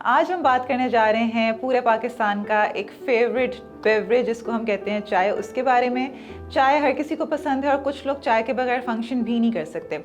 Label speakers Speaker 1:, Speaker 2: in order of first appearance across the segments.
Speaker 1: आज हम बात करने जा रहे हैं पूरे पाकिस्तान का एक फेवरेट बेवरेज जिसको हम कहते हैं चाय, उसके बारे में। चाय हर किसी को पसंद है और कुछ लोग चाय के बगैर फंक्शन भी नहीं कर सकते।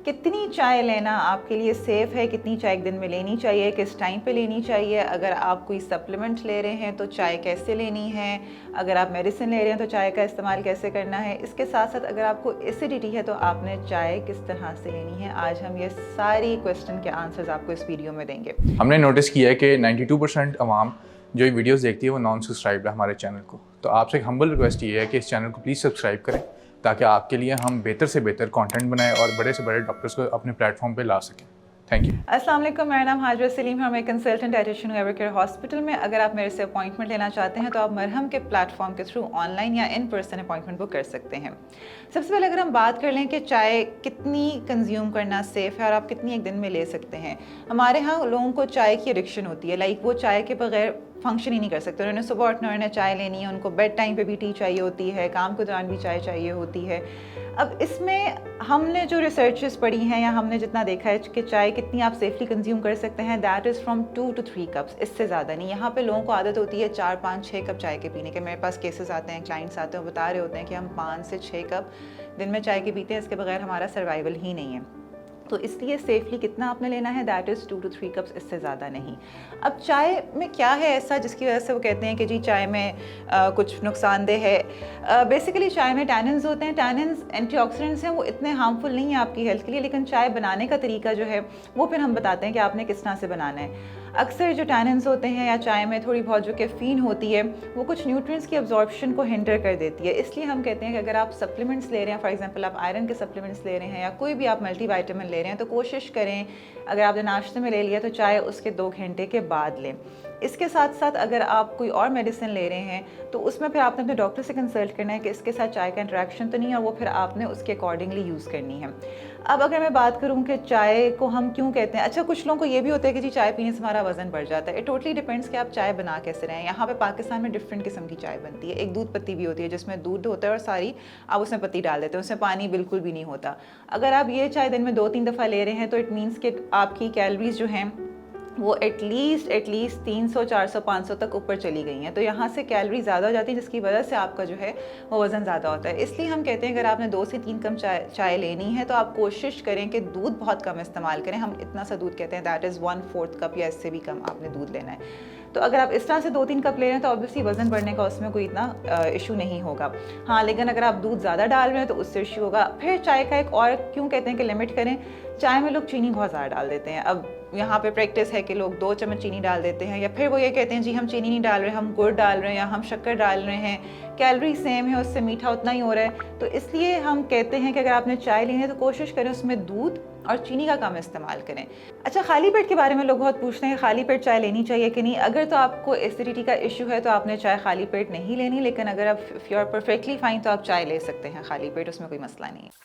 Speaker 1: कितनी चाय लेना आपके लिए सेफ़ है, कितनी चाय एक दिन में लेनी चाहिए, किस टाइम पे लेनी चाहिए, अगर आप कोई सप्लीमेंट ले रहे हैं तो चाय कैसे लेनी है, अगर आप मेडिसिन ले रहे हैं तो चाय का इस्तेमाल कैसे करना है, इसके साथ साथ अगर आपको एसिडिटी है तो आपने चाय किस तरह से लेनी है। आज हम ये सारी क्वेश्चन के आंसर्स आपको इस वीडियो में देंगे।
Speaker 2: हमने नोटिस किया है कि 92% अवाम जो ये वीडियोस देखती है वो नॉन सब्सक्राइब है हमारे चैनल को। तो आपसे एक हम्बल रिक्वेस्ट ये है कि इस चैनल को प्लीज़ सब्सक्राइब करें ताकि आपके लिए हम बेहतर से बेहतर कंटेंट बनाएं और बड़े से बड़े डॉक्टर्स को अपने प्लेटफॉर्म पे ला सकें। Thank you.
Speaker 1: अस्सलाम वालेकुम, मेरा नाम हाजरा सलीम है और मैं कंसल्टेंट डाइटिशियन हूँ एवरकेयर हॉस्पिटल में। अगर आप मेरे से अपॉइंटमेंट लेना चाहते हैं तो आप मरहम के प्लेटफॉर्म के थ्रू ऑनलाइन या इन पर्सन अपॉइंटमेंट बुक कर सकते हैं। सबसे पहले अगर हम बात कर लें कि चाय कितनी कंज्यूम करना सेफ़ है और आप कितनी एक दिन में ले सकते हैं। हमारे यहाँ लोगों को चाय की एडिक्शन होती है, लाइक वो चाय के बगैर फंक्शन ही नहीं कर सकते। उन्होंने सुबह उठना, उन्होंने चाय लेनी है, उनको बेड टाइम पे भी टी चाहिए होती है, काम के दौरान भी चाय चाहिए होती है। अब इसमें हमने जो रिसर्चेस पढ़ी हैं या हमने जितना देखा है कि चाय कितनी आप सेफली कंज्यूम कर सकते हैं, that is from 2 to 3 cups, इससे ज़्यादा नहीं। यहाँ पे लोगों को आदत होती है 4, 5, 6 कप चाय के पीने के। मेरे पास केसेस आते हैं, क्लाइंट्स आते हैं, वो बता रहे होते हैं कि हम 5 से 6 कप दिन में चाय के पीते हैं, इसके बगैर हमारा सर्वाइवल ही नहीं है। तो इसलिए सेफली कितना आपने लेना है, दैट इज़ 2 to 3 कप्स, इससे ज़्यादा नहीं। अब चाय में क्या है ऐसा जिसकी वजह से वो कहते हैं कि जी चाय में कुछ नुकसानदेह है। बेसिकली चाय में टैनिन्स होते हैं। टैनिन्स एंटीऑक्सीडेंट्स हैं, वो इतने हार्मफुल नहीं है आपकी हेल्थ के लिए, लेकिन चाय बनाने का तरीका जो है वो फिर हम बताते हैं कि आपने किस तरह से बनाना है। अक्सर जो टैनिन्स होते हैं या चाय में थोड़ी बहुत जो कैफ़ीन होती है वो कुछ न्यूट्रिएंट्स की अब्जॉर्प्शन को हिंडर कर देती है। इसलिए हम कहते हैं कि अगर आप सप्लीमेंट्स ले रहे हैं, फॉर एग्जांपल आप आयरन के सप्लीमेंट्स ले रहे हैं या कोई भी आप मल्टीविटामिन ले रहे हैं, तो कोशिश करें अगर आपने नाश्ते में ले लिया तो चाय उसके 2 घंटे के बाद लें। इसके साथ साथ अगर आप कोई और मेडिसिन ले रहे हैं तो उसमें फिर आपने अपने डॉक्टर से कंसल्ट करना है कि इसके साथ चाय का इंटरेक्शन तो नहीं है, और वो फिर आपने उसके अकॉर्डिंगली यूज़ करनी है। अब अगर मैं बात करूं कि चाय को हम क्यों कहते हैं, अच्छा कुछ लोगों को ये भी होता है कि जी चाय पीने से हमारा वजन बढ़ जाता है। इट टोटली डिपेंड्स कि आप चाय बना कैसे रहे हैं। यहाँ पे पाकिस्तान में डिफरेंट किस्म की चाय बनती है। एक दूध पत्ती भी होती है जिसमें दूध होता है और सारी आप उसमें पत्ती डाल देते हैं, उसमें पानी बिल्कुल भी नहीं होता। अगर आप ये चाय दिन में 2-3 दफ़ा ले रहे हैं तो इट मीन्स कि आपकी कैलोरीज जो हैं वो एटलीस्ट 300, 400, 500 तक ऊपर चली गई हैं। तो यहाँ से कैलोरी ज़्यादा हो जाती है जिसकी वजह से आपका जो है वो वज़न ज़्यादा होता है। इसलिए हम कहते हैं अगर आपने 2 से 3 कप चाय लेनी है तो आप कोशिश करें कि दूध बहुत कम इस्तेमाल करें। हम इतना सा दूध कहते हैं, दैट इज़ 1/4 कप या इससे भी कम आपने दूध लेना है। तो अगर आप इस तरह से 2-3 कप ले रहे हैं तो ऑब्वियसली वज़न बढ़ने का उसमें कोई इतना इशू नहीं होगा। हाँ, लेकिन अगर आप दूध ज़्यादा डाल रहे हैं तो उससे इशू होगा। फिर चाय का एक और क्यों कहते हैं कि लिमिट करें, चाय में लोग चीनी बहुत ज़्यादा डाल देते हैं। अब यहाँ पे प्रैक्टिस है कि लोग 2 चम्मच चीनी डाल देते हैं, या फिर वो ये कहते हैं जी हम चीनी नहीं डाल रहे, हम गुड़ डाल रहे हैं या हम शक्कर डाल रहे हैं, कैलोरी सेम है, उससे मीठा उतना ही हो रहा है। तो इसलिए हम कहते हैं कि अगर आपने चाय लेनी है तो कोशिश करें उसमें दूध और चीनी का कम इस्तेमाल करें। अच्छा, खाली पेट के बारे में लोग बहुत पूछते हैं खाली पेट चाय लेनी चाहिए कि नहीं। अगर तो आपको एसिडिटी का इशू है तो आपने चाय खाली पेट नहीं लेनी, लेकिन अगर आप यू आर परफेक्टली फाइन तो आप चाय ले सकते हैं खाली पेट, उसमें कोई मसला नहीं है।